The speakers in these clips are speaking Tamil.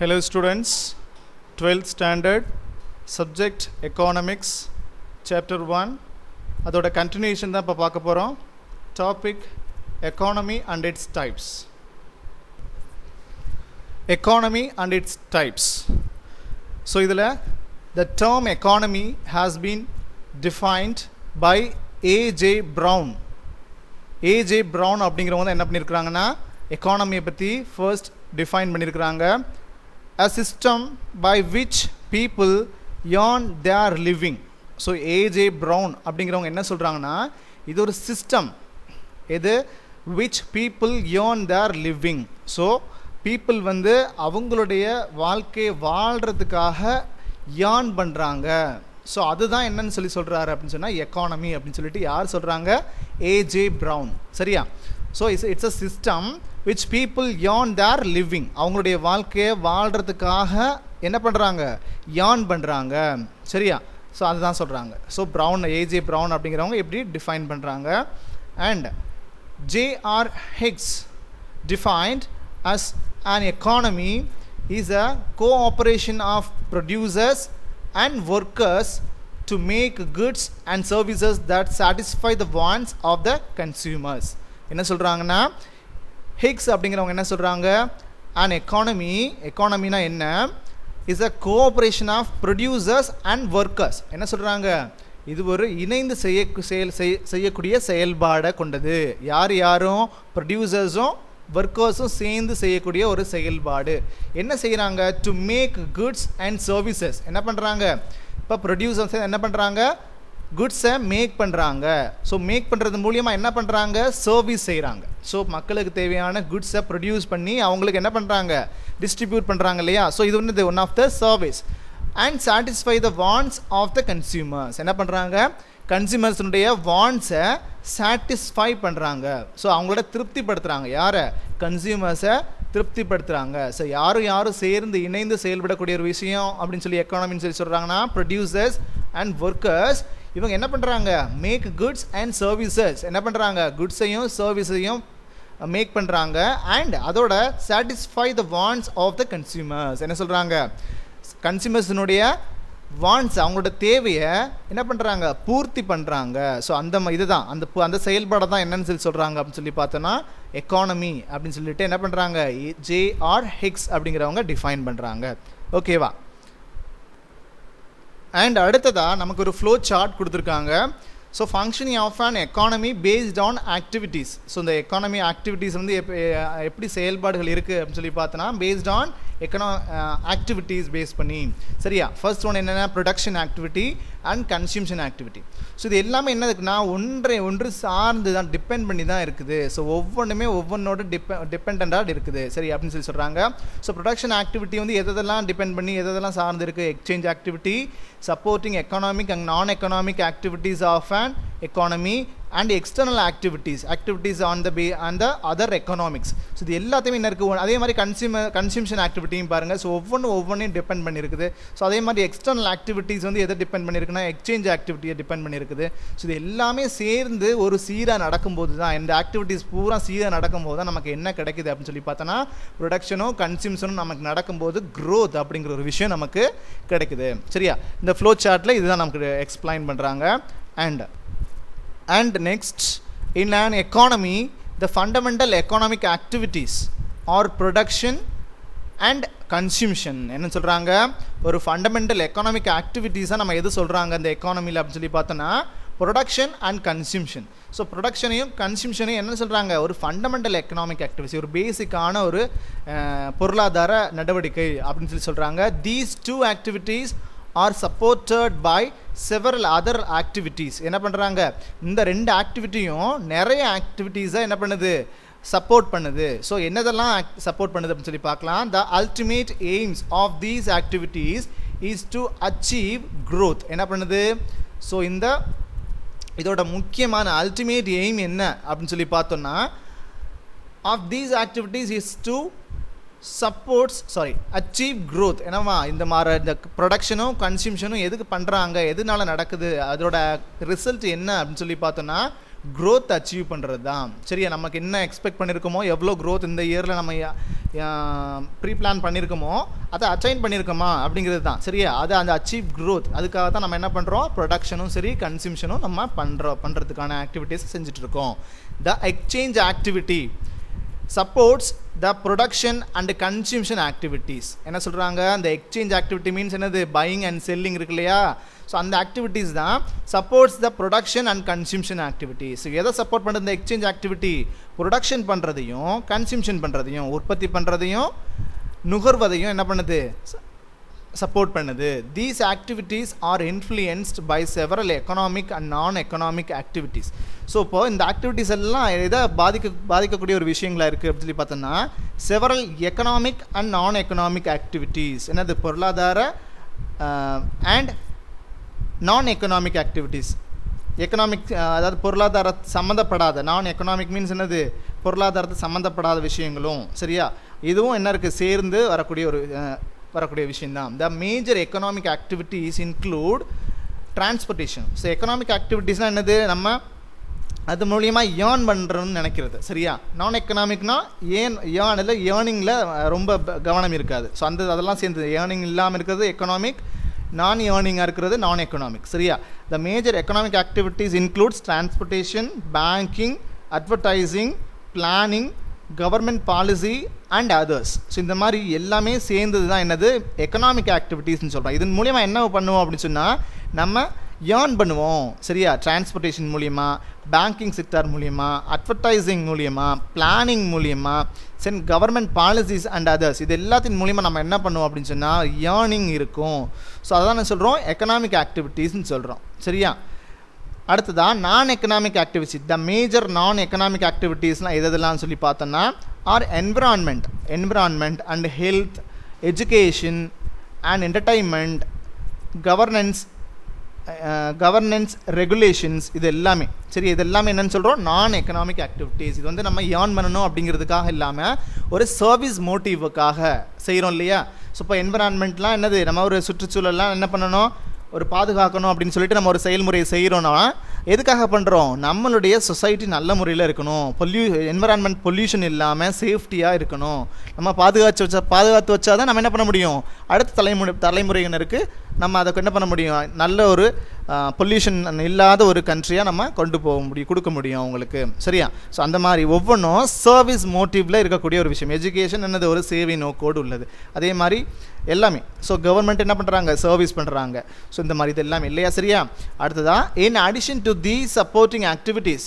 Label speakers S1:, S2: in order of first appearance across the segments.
S1: Hello students, 12th standard, subject economics, chapter 1. அதோட continuation தான் இப்போ பார்க்க போகிறோம். Topic economy and its types. Economy and its types. So இதில் the term economy has been defined by A.J. Brown. A.J. Brown அப்படிங்கிறவங்க என்ன பண்ணியிருக்கிறாங்கன்னா எக்கானமியை பற்றி ஃபர்ஸ்ட் டிஃபைன் பண்ணியிருக்கிறாங்க. A system by which people earn their living. So A.J. Brown அப்படிங்கிறவங்க என்ன சொல்கிறாங்கன்னா இது ஒரு சிஸ்டம், இது which people earn their living. So people வந்து அவங்களுடைய வாழ்க்கையை வாழ்கிறதுக்காக earn பண்ணுறாங்க. ஸோ அதுதான் என்னன்னு சொல்கிறாரு அப்படின்னு சொன்னால் எக்கானமி அப்படின்னு சொல்லிட்டு யார் சொல்கிறாங்க? A.J. Brown. சரியா? So it's a system which people earn their living. அவங்களுடைய வாழ்க்கையை வாழ்கிறதுக்காக என்ன பண்ணுறாங்க? earn பண்ணுறாங்க. சரியா? ஸோ அதுதான் சொல்கிறாங்க. So brown, A.J. Brown அப்படிங்கிறவங்க எப்படி டிஃபைன் பண்ணுறாங்க. And J.R. Hicks defined as an economy is a cooperation of producers and workers to make goods and services that satisfy the wants of the consumers. என்ன சொல்கிறாங்கன்னா ஹிக்ஸ் அப்படிங்கிறவங்க என்ன சொல்கிறாங்க? an economy, எக்கானமினா என்ன? Is a cooperation of producers and workers. என்ன சொல்கிறாங்க? இது ஒரு இணைந்து செய்யக்கூடிய செயல்பாடை கொண்டது. யாரும் ப்ரொடியூசர்ஸும் ஒர்க்கர்ஸும் சேர்ந்து செய்யக்கூடிய ஒரு செயல்பாடு. என்ன செய்கிறாங்க? To make goods and services. என்ன பண்ணுறாங்க? இப்போ ப்ரொடியூசர்ஸ் என்ன பண்ணுறாங்க? குட்ஸை மேக் பண்ணுறாங்க. ஸோ மேக் பண்ணுறது மூலியமாக என்ன பண்ணுறாங்க? சர்வீஸ் செய்கிறாங்க. ஸோ மக்களுக்கு தேவையான குட்ஸை ப்ரொடியூஸ் பண்ணி அவங்களுக்கு என்ன பண்ணுறாங்க? டிஸ்ட்ரிபியூட் பண்ணுறாங்க இல்லையா? ஸோ இது வந்து one of the service. And satisfy the wants of the consumers. என்ன பண்ணுறாங்க? கன்சியூமர்ஸுடைய வாண்ட்ஸை சாட்டிஸ்ஃபை பண்ணுறாங்க. ஸோ அவங்களோட திருப்திப்படுத்துகிறாங்க. யாரை? கன்சியூமர்ஸை திருப்திப்படுத்துகிறாங்க. ஸோ யாரும் சேர்ந்து இணைந்து செயல்படக்கூடிய ஒரு விஷயம் அப்படின்னு சொல்லி எக்கானமின்னு சொல்லி சொல்கிறாங்கன்னா ப்ரொடியூசர்ஸ் அண்ட் ஒர்க்கர்ஸ் இவங்க என்ன பண்ணுறாங்க? Make goods and services. என்ன பண்ணுறாங்க? குட்ஸையும் சர்வீஸையும் மேக் பண்ணுறாங்க. அண்ட் அதோட satisfy the wants of the consumers. என்ன சொல்கிறாங்க? கன்சியூமர்ஸினுடைய வாண்ட்ஸ், அவங்களோட தேவையை என்ன பண்ணுறாங்க? பூர்த்தி பண்ணுறாங்க. ஸோ இதுதான் அந்த செயல்பாடை தான் என்னன்னு சொல்லி சொல்கிறாங்க அப்படின்னு சொல்லி பார்த்தோன்னா எக்கானமி அப்படின்னு சொல்லிட்டு என்ன பண்ணுறாங்க? J.R. Hicks அப்படிங்கிறவங்க டிஃபைன் பண்ணுறாங்க. ஓகேவா? அண்ட் அடுத்ததாக நமக்கு ஒரு ஃப்ளோ சார்ட் கொடுத்துருக்காங்க. So functioning of an economy based on activities. So இந்த எக்கானமி ஆக்டிவிட்டீஸ் வந்து எப்படி செயல்பாடுகள் இருக்குது அப்படின்னு சொல்லி பார்த்தோன்னா பேஸ்ட் ஆன் ஆக்டிவிட்டீஸ் பேஸ் பண்ணி. சரியா? ஃபர்ஸ்ட் ஒன் என்னென்னா production activity and consumption activity. So இது எல்லாமே என்ன இருக்குன்னா ஒன்று சார்ந்து தான், டிபெண்ட் பண்ணி தான் இருக்குது. ஸோ ஒவ்வொன்றுமே ஒவ்வொன்றோட டிபெண்டாக இருக்குது. சரி அப்படின்னு சொல்லி சொல்கிறாங்க. ஸோ ப்ரொடக்ஷன் ஆக்டிவிட்டி வந்து எதெல்லாம் டிபெண்ட் பண்ணி எதெல்லாம் சார்ந்து இருக்குது? Exchange activity, supporting economic and non economic activities of an economy and external activities on the other economics. So இது எல்லாத்தையுமே என்ன இருக்குது? அதே மாதிரி கன்சியூம்ஷன் ஆக்டிவிட்டியும் பாருங்கள். ஸோ ஒவ்வொன்றையும் டிபெண்ட் பண்ணியிருக்குது. ஸோ அதே மாதிரி எக்ஸ்டர்னல் ஆக்டிவிட்டீஸ் வந்து எதை டிபெண்ட் பண்ணியிருக்குன்னா எக்ஸ்சேஞ்ச் ஆக்டிவிட்டியை டிபெண்ட் பண்ணியிருக்குது. ஸோ இது எல்லாமே சேர்ந்து ஒரு சீராக நடக்கும்போது தான், இந்த ஆக்டிவிட்டீஸ் பூரா சீராக நடக்கும்போது தான் நமக்கு என்ன கிடைக்குது அப்படின்னு சொல்லி பார்த்தோன்னா ப்ரொடக்ஷனும் கன்சியூம்ஷனும் நமக்கு நடக்கும்போது க்ரோத் அப்படிங்கிற ஒரு விஷயம் நமக்கு கிடைக்குது. சரியா? இந்த ஃப்ளோ சார்ட்டில் இதுதான் நமக்கு எக்ஸ்பிளைன் பண்ணுறாங்க. And next, in an economy, the fundamental economic activities are production and consumption. என்ன சொல்கிறாங்க? ஒரு ஃபண்டமெண்டல் எக்கனாமிக் ஆக்டிவிட்டீஸாக நம்ம எது சொல்கிறாங்க இந்த எக்கானமியில் அப்படின்னு சொல்லி பார்த்தோன்னா ப்ரொடக்ஷன் அண்ட் கன்சியூம்ஷன். ஸோ ப்ரொடக்ஷனையும் கன்சியூம்ஷனையும் என்ன சொல்கிறாங்க? ஒரு ஃபண்டமெண்டல் எக்கனாமிக் ஆக்டிவிட்டி, ஒரு பேசிக்கான ஒரு பொருளாதார நடவடிக்கை அப்படின்னு சொல்லி சொல்கிறாங்க. These two activities are supported by several other activities. என்ன பண்ணுறாங்க? இந்த ரெண்டு ஆக்டிவிட்டியும் நிறைய ஆக்டிவிட்டீஸை என்ன பண்ணுது? சப்போர்ட் பண்ணுது. ஸோ என்னதெல்லாம் சப்போர்ட் பண்ணுது அப்படின்னு சொல்லி பார்க்கலாம். The ultimate aims of these activities is to achieve growth. என்ன பண்ணுது? ஸோ இதோட முக்கியமான அல்டிமேட் எய்ம் என்ன அப்படின்னு சொல்லி பார்த்தோன்னா of these activities is to achieve growth. என்னவா இந்த ப்ரொடக்ஷனும் கன்சியூம்ஷனும் எதுக்கு பண்ணுறாங்க, எதனால நடக்குது, அதோட ரிசல்ட் என்ன அப்படின்னு சொல்லி பார்த்தோன்னா க்ரோத் அச்சீவ் பண்ணுறது தான். சரியா? நமக்கு என்ன எக்ஸ்பெக்ட் பண்ணியிருக்கோமோ, எவ்வளோ க்ரோத் இந்த இயரில் நம்ம ப்ரீ பிளான் பண்ணியிருக்கோமோ அதை அச்சைன் பண்ணியிருக்கோமா அப்படிங்கிறது தான். சரியா, அது அந்த அச்சீவ் க்ரோத், அதுக்காக தான் நம்ம என்ன பண்ணுறோம், ப்ரொடக்ஷனும் சரி கன்சியூம்ஷனும் நம்ம பண்ணுறதுக்கான ஆக்டிவிட்டீஸ் செஞ்சுட்ருக்கோம். The exchange activity supports the production and consumption activities. என்ன சொல்கிறாங்க, அந்த எக்ஸ்சேஞ்ச் ஆக்டிவிட்டி மீன்ஸ் என்னது, பையிங் அண்ட் செல்லிங் இருக்கு இல்லையா. ஸோ அந்த ஆக்டிவிட்டீஸ் தான் supports the production and consumption activities. எதை சப்போர்ட் பண்ணுறது இந்த எக்ஸ்சேஞ்ச் ஆக்டிவிட்டி, ப்ரொடக்ஷன் பண்ணுறதையும் கன்சியூம்ஷன் பண்ணுறதையும், உற்பத்தி பண்ணுறதையும் நுகர்வதையும் என்ன பண்ணுது, சப்போர்ட் பண்ணுது. These activities are influenced by several economic and non economic activities. So இப்போது இந்த ஆக்டிவிட்டீஸ் எல்லாம் எதை பாதிக்கக்கூடிய ஒரு விஷயங்களா இருக்குது அப்படின்னு சொல்லி பார்த்தோன்னா, several economic and non economic activities. என்னது, பொருளாதார and non economic activities. Economic அதாவது பொருளாதார சம்மந்தப்படாத, நான் எக்கனாமிக் மீன்ஸ் என்னது, பொருளாதாரத்தை சம்மந்தப்படாத விஷயங்களும். சரியா, இதுவும் என்ன இருக்குது, சேர்ந்து வரக்கூடிய விஷயந்தான். The major economic activities include transportation. So economic ஆக்டிவிட்டீஸ்னால் என்னது, நம்ம அது மூலியமாக ஏர்ன் பண்ணுறோன்னு நினைக்கிறது. சரியா, நான் எக்கனாமிக்னா ஏர்னில் ஏர்னிங்கில் ரொம்ப கவனம் இருக்காது. ஸோ அதெல்லாம் சேர்ந்து ஏர்னிங் இல்லாமல் இருக்கிறது எக்கனாமிக், நான் ஏர்னிங்காக இருக்கிறது நான் எக்கனாமிக். சரியா, த major economic activities includes transportation, banking, advertising, planning, government policy and others. So இந்த மாதிரி எல்லாமே சேர்ந்தது தான் என்னது, எக்கனாமிக் ஆக்டிவிட்டீஸ்னு சொல்கிறோம். இதன் மூலிமா என்ன பண்ணுவோம் அப்படின்னு சொன்னால், நம்ம ஏர்ன் பண்ணுவோம். சரியா, டிரான்ஸ்போர்ட்டேஷன் மூலிமா, பேங்கிங் செக்டார் மூலிமா, அட்வர்டைசிங் மூலிமா, பிளானிங் மூலிமா, கவர்மெண்ட் பாலிசிஸ் அண்ட் அதர்ஸ், இது எல்லாத்தின் மூலிமா நம்ம என்ன பண்ணுவோம் அப்படின்னு சொன்னால் ஏர்னிங் இருக்கும். ஸோ அதான் நான் சொல்கிறோம் எக்கனாமிக் ஆக்டிவிட்டீஸ்ன்னு சொல்கிறோம். சரியா, அடுத்ததான் non economic activity. The major non economic ஆக்டிவிட்டீஸ்லாம் எதெல்லாம் சொல்லி பார்த்தோன்னா, are environment and health, education and entertainment, governance regulations, இது எல்லாமே. சரி, இது எல்லாமே என்னென்னு சொல்கிறோம், நான் எக்கனாமிக் ஆக்டிவிட்டீஸ். இது வந்து நம்ம ஏர்ன் பண்ணணும் அப்படிங்கிறதுக்காக இல்லாமல் ஒரு சர்வீஸ் மோட்டிவுக்காக செய்கிறோம் இல்லையா. ஸோ இப்போ என்விரான்மெண்ட்லாம் என்னது, நம்ம ஒரு சுற்றுச்சூழல்லாம் என்ன பண்ணணும், ஒரு பாதுகாக்கணும் அப்படின்னு சொல்லிட்டு நம்ம ஒரு செயல்முறையை செய்கிறோன்னா எதுக்காக பண்ணுறோம், நம்மளுடைய சொசைட்டி நல்ல முறையில் இருக்கணும், என்விரான்மெண்ட் பொல்யூஷன் இல்லாமல் சேஃப்டியாக இருக்கணும். நம்ம பாதுகாத்து வச்சா தான் நம்ம என்ன பண்ண முடியும், அடுத்த தலைமுறையினருக்கு நம்ம அதை என்ன பண்ண முடியும், நல்ல ஒரு பொல்யூஷன் இல்லாத ஒரு கண்ட்ரியாக நம்ம கொடுக்க முடியும் அவங்களுக்கு. சரியா, ஸோ அந்த மாதிரி ஒவ்வொன்றும் சர்வீஸ் மோட்டிவில் இருக்கக்கூடிய ஒரு விஷயம். எஜுகேஷன் என்னது, ஒரு சேவை நோக்கோடு உள்ளது. அதே மாதிரி எல்லாமே. ஸோ கவர்மெண்ட் என்ன பண்ணுறாங்க, சர்வீஸ் பண்ணுறாங்க. ஸோ இந்த மாதிரி இது எல்லாமே இல்லையா. சரியா, அடுத்ததான் in addition to the supporting activities,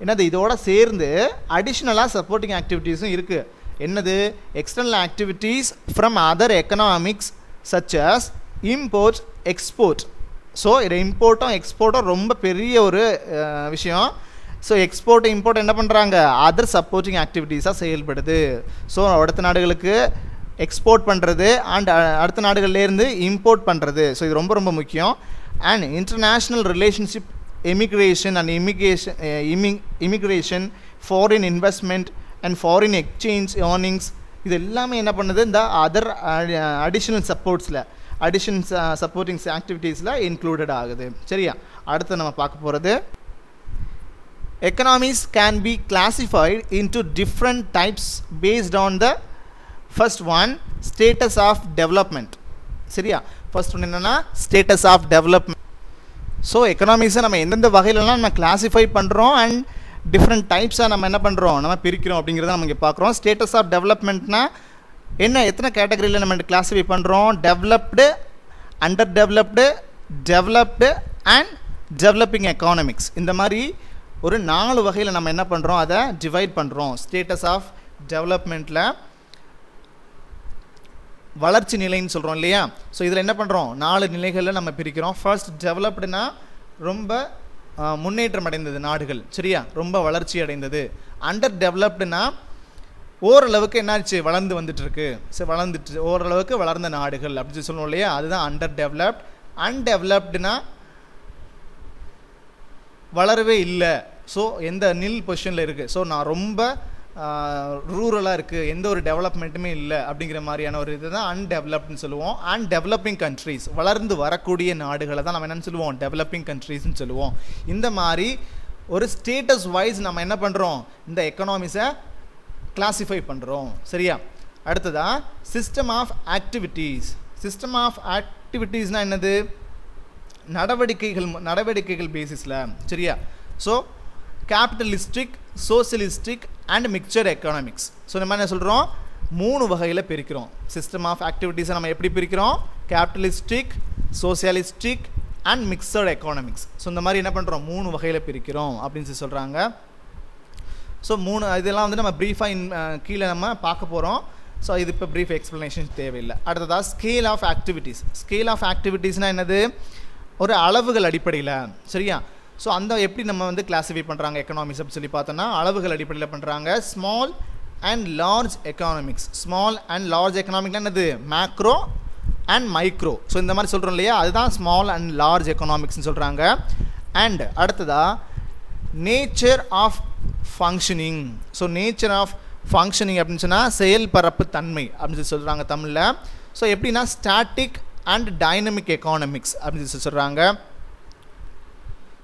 S1: என்னது இதோட சேர்ந்து அடிஷ்னலாக சப்போர்ட்டிங் ஆக்டிவிட்டீஸும் இருக்குது. என்னது, external activities from other economics such as import, export. So இது இம்போர்ட்டும் எக்ஸ்போர்ட்டும் ரொம்ப பெரிய ஒரு விஷயம். ஸோ எக்ஸ்போர்ட் இம்போர்ட் என்ன பண்ணுறாங்க, அதர் சப்போர்ட்டிங் ஆக்டிவிட்டீஸாக செயல்படுது. ஸோ அடுத்த நாடுகளுக்கு எக்ஸ்போர்ட் பண்ணுறது அண்ட் அடுத்த நாடுகள்லேருந்து இம்போர்ட் பண்ணுறது. ஸோ இது ரொம்ப ரொம்ப முக்கியம். And international relationship, immigration and immigration, foreign investment and foreign exchange earnings, இது எல்லாமே என்ன பண்ணுது, இந்த அதர் அடிஷ்னல் சப்போர்ட்டிங் ஆக்டிவிட்டீஸில் இன்க்ளூடட் ஆகுது. சரியா, அடுத்து நம்ம பார்க்க போகிறது, economies can be classified into different types based on the first one, status of development. சரியா, ஃபர்ஸ்ட் ஒன்று என்னென்னா ஸ்டேட்டஸ் ஆஃப் டெவலப்மெண்ட். ஸோ எக்கனாமிக்ஸை நம்ம எந்தெந்த வகையிலலாம் நம்ம கிளாஸிஃபை பண்ணுறோம் அண்ட் டிஃப்ரெண்ட் டைப்ஸாக நம்ம என்ன பண்ணுறோம், நம்ம பிரிக்கிறோம் அப்படிங்கிறத நம்ம இங்கே பார்க்குறோம். ஸ்டேட்டஸ் ஆஃப் டெவலப்மெண்ட்னா என்ன, எத்தனை கேட்டகரியில் நம்ம கிளாஸிஃபை பண்ணுறோம், developed, under developed and developing economics. இந்த மாதிரி ஒரு 4 வகையில் நம்ம என்ன பண்ணுறோம், அதை டிவைட் பண்ணுறோம். ஸ்டேட்டஸ் ஆஃப் டெவலப்மெண்ட்டில் வளர்ச்சி நிலைன்னு சொல்கிறோம் இல்லையா. ஸோ இதில் என்ன பண்ணுறோம், 4 நிலைகளில் நம்ம பிரிக்கிறோம். ஃபர்ஸ்ட் டெவலப்டுனா ரொம்ப முன்னேற்றம் அடைந்தது நாடுகள். சரியா, ரொம்ப வளர்ச்சி அடைந்தது. அண்டர் டெவலப்டுனா ஓரளவுக்கு என்னாச்சு, வளர்ந்து வந்துட்டுருக்கு. சரி, ஓரளவுக்கு வளர்ந்த நாடுகள் அப்படின்னு சொல்லுவோம் இல்லையா, அதுதான் அண்டர் டெவலப்ட். அன்டெவலப்டுனா வளரவே இல்லை. ஸோ எந்த நில் பொசிஷனில் இருக்குது. ஸோ நான் ரொம்ப ரூரலாக இருக்குது, எந்த ஒரு டெவலப்மெண்ட்டுமே இல்லை அப்படிங்கிற மாதிரியான ஒரு இது தான் அன்டெவலப்டுன்னு சொல்லுவோம். அண்ட் டெவலப்பிங் கண்ட்ரீஸ், வளர்ந்து வரக்கூடிய நாடுகளை தான் நம்ம என்னென்னு சொல்லுவோம், டெவலப்பிங் கண்ட்ரீஸ்ன்னு சொல்லுவோம். இந்த மாதிரி ஒரு ஸ்டேட்டஸ் வைஸ் நம்ம என்ன பண்ணுறோம், இந்த எக்கனாமிஸை கிளாஸிஃபை பண்ணுறோம். சரியா, அடுத்ததா system of activities. System of ஆக்டிவிட்டீஸ்னால் என்னது? நடவடிக்கைகள் பேசிஸில், சரியா? So capitalistic, socialistic and mixer economics. So நம்ம என்ன சொல்கிறோம்? 3 வகையில் பிரிக்கிறோம். சிஸ்டம் ஆஃப் ஆக்டிவிட்டீஸை நம்ம எப்படி பிரிக்கிறோம்? Capitalistic, socialistic and mixer economics. So இந்த மாதிரி என்ன பண்ணுறோம்? 3 வகையில் பிரிக்கிறோம் அப்படின்னு சொல்கிறாங்க. ஸோ 3 இதெல்லாம் வந்து நம்ம ப்ரீஃபாக கீழே நம்ம பார்க்க போகிறோம். ஸோ இது இப்போ ப்ரீஃப் எக்ஸ்ப்ளனேஷன் தேவையில்லை. அடுத்ததாக scale of activities. Scale of ஆக்டிவிட்டீஸ்னால் என்னது? ஒரு அளவுகள் அடிப்படையில், சரியா? ஸோ அந்த எப்படி நம்ம வந்து கிளாஸிஃபை பண்ணுறாங்க எக்கனாமிக்ஸ் அப்படின்னு சொல்லி பார்த்தோன்னா அளவுகள் அடிப்படையில் பண்ணுறாங்க. Small and large economics. Small and large எக்கனாமிக்னா என்னது? Macro and micro. ஸோ இந்த மாதிரி சொல்கிறோம் இல்லையா, அதுதான் ஸ்மால் அண்ட் லார்ஜ் எக்கனாமிக்ஸ்னு சொல்கிறாங்க. அண்ட் அடுத்ததா nature of functioning. So nature of functioning அப்படின்னு சொன்னால் செயல்பரப்பு தன்மை அப்படின்னு சொல்லி சொல்கிறாங்க தமிழில். ஸோ எப்படின்னா ஸ்டாட்டிக் அண்ட் டைனமிக் எக்கானமிக்ஸ் அப்படின்னு சொல்லி சொல்கிறாங்க.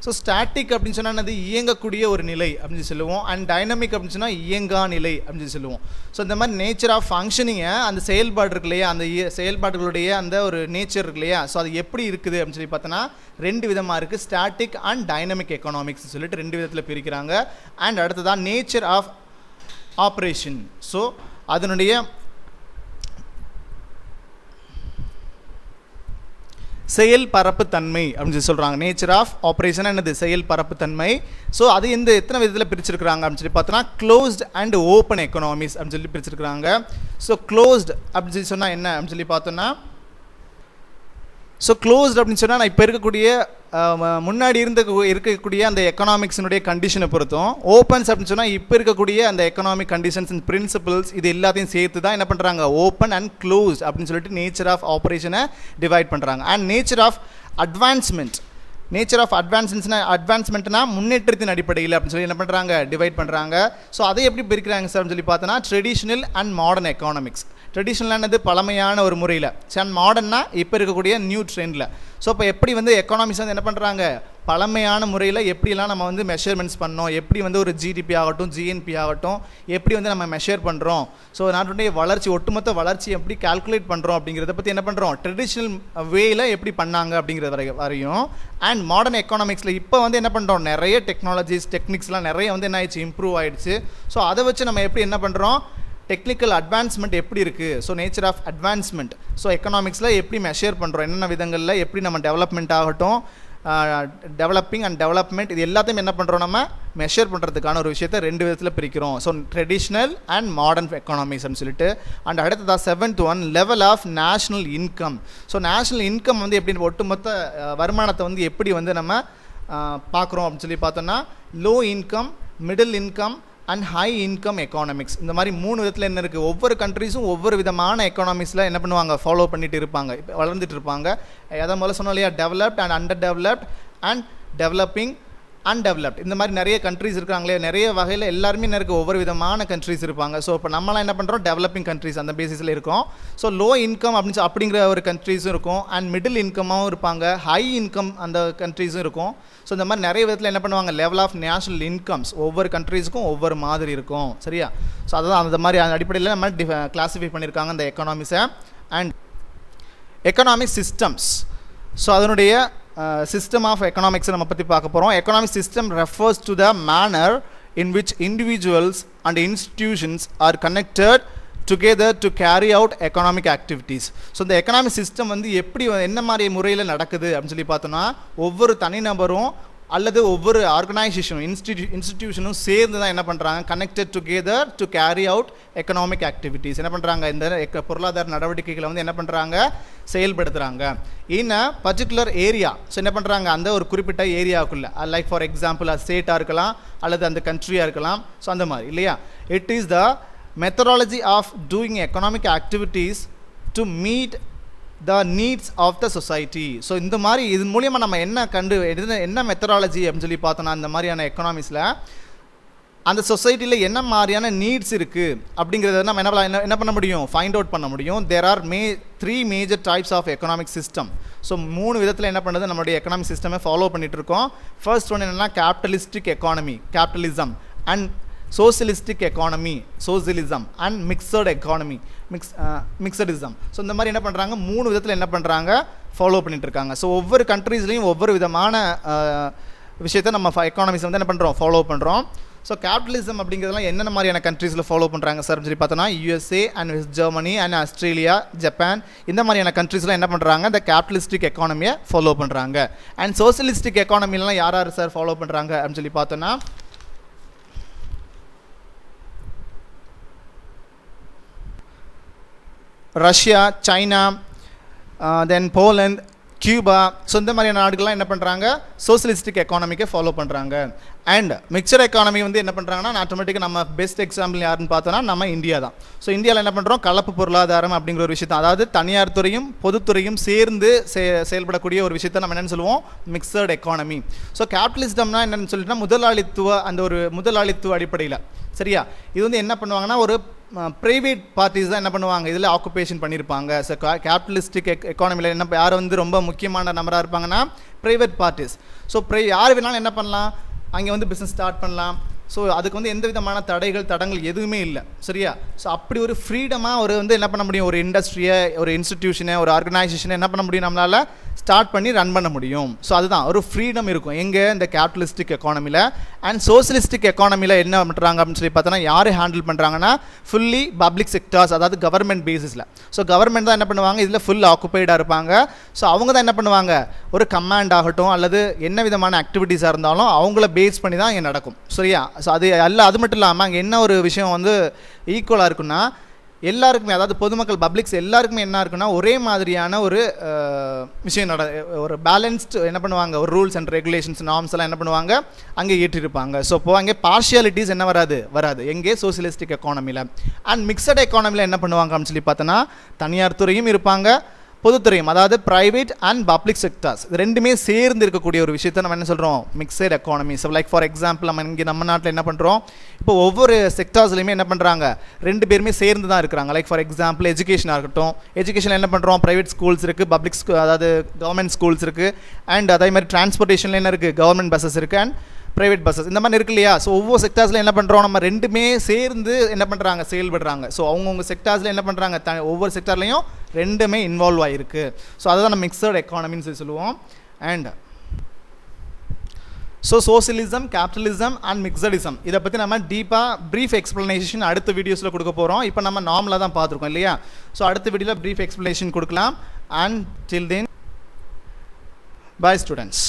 S1: ஸோ ஸ்டாட்டிக் அப்படின்னு சொன்னால் என்னது? இயங்கக்கூடிய ஒரு நிலை அப்படின்னு சொல்லுவோம். அண்ட் டைனமிக் அப்படின்னு சொன்னால் இயங்கா நிலை அப்படின்னு சொல்லுவோம். ஸோ இந்த மாதிரி நேச்சர் ஆஃப் ஃபங்க்ஷனிங்கை, அந்த செயல்பாடு இருக்கு இல்லையா, அந்த செயல்பாடுகளுடைய அந்த ஒரு நேச்சர் இருக்கு இல்லையா, ஸோ அது எப்படி இருக்குது அப்படின்னு சொல்லி பார்த்தோன்னா 2 விதமாக இருக்குது. ஸ்டாட்டிக் அண்ட் டைனமிக் எக்கனாமிக்ஸ் சொல்லிட்டு 2 விதத்தில் பிரிக்கிறாங்க. அண்ட் அடுத்ததான் நேச்சர் ஆஃப் ஆப்ரேஷன். ஸோ அதனுடைய செயல்பரப்பு தன்மை அப்படின்னு சொல்கிறாங்க. நேச்சர் ஆஃப் ஆப்ரேஷன் என்னது? செயல்பரப்பு தன்மை. ஸோ அது எத்தனை விதத்தில் பிரிச்சிருக்கிறாங்க அப்படின்னு சொல்லி பார்த்தோன்னா க்ளோஸ்ட் அண்ட் ஓப்பன் எக்கனாமிக்ஸ் அப்படின்னு சொல்லி பிரிச்சிருக்கிறாங்க. ஸோ க்ளோஸ்ட் அப்படின்னு சொல்லி சொன்னால் என்ன அப்படின்னு சொல்லி பார்த்தோன்னா, ஸோ க்ளோஸ்ட் அப்படின்னு சொன்னால் நான் இப்போ இருக்கக்கூடிய முன்னாடி இருக்கக்கூடிய அந்த எக்கனாமிக்ஸினுடைய கண்டிஷனை பொறுத்தும், ஓப்பன்ஸ் அப்படின்னு சொன்னால் இப்போ இருக்கக்கூடிய அந்த எக்கனாமிக் கண்டிஷன்ஸ் அண்ட் பிரின்சிபல்ஸ் இது எல்லாத்தையும் சேர்த்து தான் என்ன பண்ணுறாங்க? ஓப்பன் அண்ட் க்ளோஸ்ட் அப்படின்னு சொல்லிட்டு நேச்சர் ஆஃப் ஆப்ரேஷனை டிவைட் பண்ணுறாங்க. And nature of advancement. Nature of அட்வான்ஸ்மெண்ட்னா முன்னேற்றத்தின் அடிப்படையில் அப்படின்னு சொல்லி என்ன பண்ணுறாங்க? டிவைட் பண்ணுறாங்க. ஸோ அதை எப்படி பிரிக்கிறாங்க சார் சொல்லி பார்த்தோன்னா ட்ரெடிஷ்னல் அண்ட் மாடர்ன் எக்கனாமிக்ஸ். ட்ரெடிஷ்னலானது பழமையான ஒரு முறையில், அண்ட் மாடர்னா இப்போ இருக்கக்கூடிய நியூ ட்ரெண்டில். ஸோ இப்போ எப்படி வந்து எக்கனாமிக்ஸ் வந்து என்ன பண்ணுறாங்க? பழமையான முறையில் எப்படிலாம் நம்ம வந்து மெஷர்மெண்ட்ஸ் பண்ணோம், எப்படி வந்து ஒரு ஜிடிபி ஆகட்டும், ஜிஎன்பி ஆகட்டும், எப்படி வந்து நம்ம மெஷர் பண்ணுறோம், ஸோ நாட்டுடைய வளர்ச்சி, ஒட்டுமொத்த வளர்ச்சி எப்படி கால்குலேட் பண்ணுறோம் அப்படிங்கிறத பற்றி என்ன பண்ணுறோம்? ட்ரெடிஷ்னல் வேயில் எப்படி பண்ணாங்க அப்படிங்கிறது வரையும். அண்ட் மாடர்ன் எக்கனாமிக்ஸில் இப்போ வந்து என்ன பண்ணுறோம்? நிறைய டெக்னாலஜிஸ், டெக்னிக்ஸ்லாம் நிறைய வந்து என்ன ஆயிடுச்சு? இம்ப்ரூவ் ஆகிடுச்சு. ஸோ அதை வச்சு நம்ம எப்படி என்ன பண்ணுறோம்? டெக்னிக்கல் அட்வான்ஸ்மெண்ட் எப்படி இருக்குது? So nature of advancement. So எக்கனாமிக்ஸில் எப்படி மெஷர் பண்ணுறோம், என்னென்ன விதங்களில் எப்படி நம்ம டெவலப்மெண்ட் ஆகட்டும், டெவலப்பிங் அண்ட் டெவலப்மெண்ட், இது எல்லாத்தையும் என்ன பண்ணுறோம்? நம்ம மெஷர் பண்ணுறதுக்கான ஒரு விஷயத்தை 2 விதத்தில் பிரிக்கிறோம். ஸோ ட்ரெடிஷ்னல் அண்ட் மாடர்ன் எக்கனாமிக்ஸ்னு சொல்லிட்டு. அண்ட் அடுத்ததாக 7th one level of national income. So national income வந்து எப்படி ஒட்டுமொத்த வருமானத்தை வந்து எப்படி வந்து நம்ம பார்க்குறோம் அப்படின்னு சொல்லி பார்த்தோன்னா low income, middle income and high income economics. இந்த மாதிரி 3 விதத்தில் என்ன இருக்குது? ஒவ்வொரு கண்ட்ரீஸும் ஒவ்வொரு விதமான எக்கானமிக்ஸில் என்ன பண்ணுவாங்க? ஃபாலோ பண்ணிட்டு இருப்பாங்க, இப்போ வளர்ந்துட்டு இருப்பாங்க. எதாவது முதல்ல சொன்னோம் இல்லையா, developed and underdeveloped and developing undeveloped. இந்த மாதிரி நிறைய கண்ட்ரீஸ் இருக்காங்களே, நிறைய வகையில் எல்லாருமே என்ன இருக்குது? ஒவ்வொரு விதமான கண்ட்ரீஸ் இருப்பாங்க. ஸோ இப்போ நம்மளாம் என்ன பண்ணுறோம்? டெவலப்பிங் கண்ட்ரீஸ் அந்த பேசிஸில் இருக்கும். ஸோ லோ இன்கம் அப்படிங்கிற ஒரு கண்ட்ரீஸும் இருக்கும், அண்ட் மிடில் இன்கமாகவும் இருப்பாங்க, ஹை இன்கம் அந்த கண்ட்ரீஸும் இருக்கும். ஸோ இந்த மாதிரி நிறைய விதத்தில் என்ன பண்ணுவாங்க? லெவல் ஆஃப் நேஷனல் இன்கம்ஸ் ஒவ்வொரு கண்ட்ரீஸுக்கும் ஒவ்வொரு மாதிரி இருக்கும், சரியா? ஸோ அதுதான் அந்த மாதிரி அந்த அடிப்படையில் நம்ம கிளாஸிஃபை பண்ணியிருக்காங்க அந்த எக்கனாமிக்ஸை. And economic systems. ஸோ அதனுடைய சிஸ்டம் ஆஃப் எக்கனாமிக்ஸை நம்ம பற்றி பார்க்க போகிறோம். Economic system refers to the manner in which individuals and institutions are connected together to carry out economic activities. So இந்த எக்கனாமிக் சிஸ்டம் வந்து எப்படி என்ன மாதிரி முறையில் நடக்குது அப்படின்னு சொல்லி பார்த்தோன்னா ஒவ்வொரு தனிநபரும் அல்லது ஒவ்வொரு ஆர்கனைசேஷனும் இன்ஸ்டிடியூஷனும் சேர்ந்து தான் என்ன பண்ணுறாங்க? Connected together to carry out economic activities என்ன பண்ணுறாங்க? இந்த பொருளாதார நடவடிக்கைகளை வந்து என்ன பண்ணுறாங்க? செயல்படுத்துகிறாங்க. இன் அ பர்டிகுலர் ஏரியா. ஸோ என்ன பண்ணுறாங்க? அந்த ஒரு குறிப்பிட்ட ஏரியாவுக்குள்ளே, லைக் ஃபார் எக்ஸாம்பிள் அது ஸ்டேட்டாக இருக்கலாம் அல்லது அந்த கண்ட்ரியாக இருக்கலாம். ஸோ அந்த மாதிரி இல்லையா? It is the methodology of doing economic activities to meet the needs of the society. So இந்த மாதிரி இது மூலியமாக நம்ம என்ன மெத்தடாலஜி அப்படின்னு சொல்லி பார்த்தோன்னா இந்த மாதிரியான எக்கனாமிக்ஸில் அந்த சொசைட்டியில் என்ன மாதிரியான நீட்ஸ் இருக்குது அப்படிங்கிறத நம்ம என்ன பண்ண முடியும்? ஃபைண்ட் அவுட் பண்ண முடியும். There are 3 major types of economic system. So 3 விதத்தில் என்ன பண்ணுறது? நம்மளுடைய எக்கனாமிக் சிஸ்டமை ஃபாலோ பண்ணிகிட்டு இருக்கோம். ஃபர்ஸ்ட் ஒன்று என்னென்னா capitalistic economy, capitalism. And socialistic economy, socialism and mixed economy, mixedism. So இந்த மாதிரி என்ன பண்ணுறாங்க, 3 விதத்தில் என்ன பண்ணுறாங்க, ஃபாலோ பண்ணிட்டு இருக்காங்க. ஸோ ஒவ்வொரு கண்ட்ரீஸ்லையும் ஒவ்வொரு விதமான விஷயத்தை நம்ம எக்கானமிஸ் வந்து என்ன பண்ணுறோம், ஃபாலோ பண்ணுறோம். ஸோ கேபிட்டலிசம் அப்படிங்கிறதுலாம் என்னென்ன மாதிரியான கண்ட்ரீஸில் ஃபாலோ பண்ணுறாங்க சார் சொல்லி பார்த்தோன்னா, USA and west Germany and Australia, Japan, இந்த மாதிரியான கண்ட்ரீஸ்லாம் என்ன பண்ணுறாங்க, இந்த கேபிட்டலிஸ்டிக் எக்கானமியை ஃபாலோ பண்ணுறாங்க. அண்ட் சோசியலிஸ்டிக் எக்கானமிலாம் யார் யார் சார் ஃபாலோ பண்ணுறாங்க அப்படின்னு சொல்லி பார்த்தோன்னா, ரஷ்யா, சைனா, தென் போலந்து, கியூபா. ஸோ இந்த மாதிரியான நாடுகள்லாம் என்ன பண்ணுறாங்க, சோசியலிஸ்டிக் எக்கானமிக்கை ஃபாலோ பண்ணுறாங்க. அண்ட் மிக்சர் எக்கானமி வந்து என்ன பண்ணுறாங்கன்னா, ஆட்டோமேட்டிக்காக நம்ம பெஸ்ட் எக்ஸாம்பிள் யாருன்னு பார்த்தோன்னா நம்ம இந்தியா தான். ஸோ இந்தியாவில் என்ன பண்ணுறோம், கலப்பு பொருளாதாரம் அப்படிங்கிற ஒரு விஷயத்தை, அதாவது தனியார் துறையும் பொதுத்துறையும் சேர்ந்து செயல்படக்கூடிய ஒரு விஷயத்தை நம்ம என்னென்னு சொல்லுவோம், மிக்சர்ட் எக்கானமி. ஸோ கேபிட்டலிசம்னா என்னென்னு சொல்லிட்டுனா அந்த ஒரு முதலாளித்துவ அடிப்படையில், சரியா, இது வந்து என்ன பண்ணுவாங்கன்னா, ஒரு ப்ரைவேட் பார்ட்டிஸ் தான் என்ன பண்ணுவாங்க, இதில் ஆக்குபேஷன் பண்ணியிருப்பாங்க. ஸோ கேபிட்டலிஸ்டிக் எக்கானமியில் என்ன யார் வந்து ரொம்ப முக்கியமான நபராக இருப்பாங்கன்னா, ப்ரைவேட் பார்ட்டிஸ். ஸோ யார் வேணாலும் என்ன பண்ணலாம், அங்கே வந்து பிஸ்னஸ் ஸ்டார்ட் பண்ணலாம். ஸோ அதுக்கு வந்து எந்த விதமான தடங்கள் எதுவுமே இல்லை, சரியா. ஸோ அப்படி ஒரு ஃப்ரீடமாக ஒரு வந்து என்ன பண்ண முடியும், ஒரு இண்டஸ்ட்ரியை, ஒரு இன்ஸ்டிடியூஷனை, ஒரு ஆர்கனைசேஷனை என்ன பண்ண முடியும், நம்மளால் ஸ்டார்ட் பண்ணி ரன் பண்ண முடியும். ஸோ அதுதான் ஒரு ஃப்ரீடம் இருக்கும் எங்கே, இந்த கேபிட்டலிஸ்டிக் எக்கானமியில். அண்ட் சோசியலிஸ்டிக் எக்கானமியில் என்ன பண்ணுறாங்க அப்படின்னு சொல்லி பார்த்தோன்னா, யார் ஹேண்டில் பண்ணுறாங்கன்னா, ஃபுல்லி பப்ளிக் செக்டார்ஸ், அதாவது கவர்மெண்ட் பேசிஸில். ஸோ கவர்மெண்ட் தான் என்ன பண்ணுவாங்க, இதில் ஃபுல் ஆக்குபைடாக இருப்பாங்க. ஸோ அவங்க தான் என்ன பண்ணுவாங்க, ஒரு கமாண்ட் ஆகட்டும் அல்லது என்ன விதமான ஆக்டிவிட்டீஸாக இருந்தாலும் அவங்கள பேஸ் பண்ணி தான் இங்கே நடக்கும், சரியா. ஸோ அது மட்டும் இல்லாமல் அங்கே என்ன ஒரு விஷயம் வந்து ஈக்குவலாக இருக்குன்னா, எல்லாருக்குமே, அதாவது பொதுமக்கள் பப்ளிக்ஸ் எல்லாருக்குமே என்ன இருக்குன்னா, ஒரே மாதிரியான ஒரு விஷயம் ஒரு பேலன்ஸ்டு என்ன பண்ணுவாங்க, ஒரு ரூல்ஸ் அண்ட் ரெகுலேஷன்ஸ், நார்ம்ஸ் எல்லாம் என்ன பண்ணுவாங்க, அங்கே ஏற்றிருப்பாங்க. ஸோ இப்போ அங்கே பார்ஷியாலிட்டிஸ் என்ன வராது எங்கே, சோசியலிஸ்டிக் எக்கானமியில். அண்ட் மிக்சட் எக்கானமியில் என்ன பண்ணுவாங்க அப்படின்னு சொல்லி பார்த்தோன்னா, தனியார் துறையும் இருப்பாங்க, பொதுத்துறையும், அதாவது ப்ரைவேட் அண்ட் பப்ளிக் செக்டார்ஸ், இது ரெண்டுமே சேர்ந்து இருக்கக்கூடிய ஒரு விஷயத்தை நம்ம என்ன சொல்கிறோம், mixed economy. So like for example நம்ம நாட்டில் என்ன பண்ணுறோம், இப்போ ஒவ்வொரு செக்டார்ஸ்லையுமே என்ன பண்ணுறாங்க, 2 பேருமே சேர்ந்து தான் இருக்கிறாங்க. லைக் ஃபார் எக்ஸாம்பிள் எஜுகேஷனாக இருக்கட்டும், எஜுகேஷனில் என்ன பண்ணுறோம், ப்ரைவேட் ஸ்கூல்ஸ் இருக்குது, பப்ளிக் அதாவது கவர்மெண்ட் ஸ்கூல்ஸ் இருக்குது. அண்ட் அதே மாதிரி டிரான்ஸ்போர்ட்டேஷனில் என்ன இருக்குது, கவர்மெண்ட் பஸ்ஸஸ் இருக்குது அண்ட் ப்ரைவேட் பஸ்ஸஸ், இந்த மாதிரி இருக்கு இல்லையா. ஸோ ஒவ்வொரு செக்டார்ஸில் என்ன பண்ணுறோம், நம்ம 2மே சேர்ந்து என்ன பண்ணுறாங்க, செயல்படுறாங்க. ஸோ அவங்கவுங்க செக்டார்ஸில் என்ன பண்ணுறாங்க, ஒவ்வொரு செக்டார்லையும் 2மே இன்வால்வ் ஆகிருக்கு. ஸோ அதை தான் நம்ம மிக்சட் எக்கானமின்னு சொல்லி சொல்லுவோம். And so socialism, capitalism and mixedism, இதை பற்றி நம்ம டீப்பாக ப்ரீஃப் எக்ஸ்ப்ளனேஷன் அடுத்த வீடியோஸில் கொடுக்க போகிறோம். இப்போ நம்ம நார்மலாக தான் பார்த்துருக்கோம் இல்லையா. ஸோ அடுத்த வீடியோவில் ப்ரீஃப் எக்ஸ்ப்ளனேஷன் கொடுக்கலாம். And till then, bye students.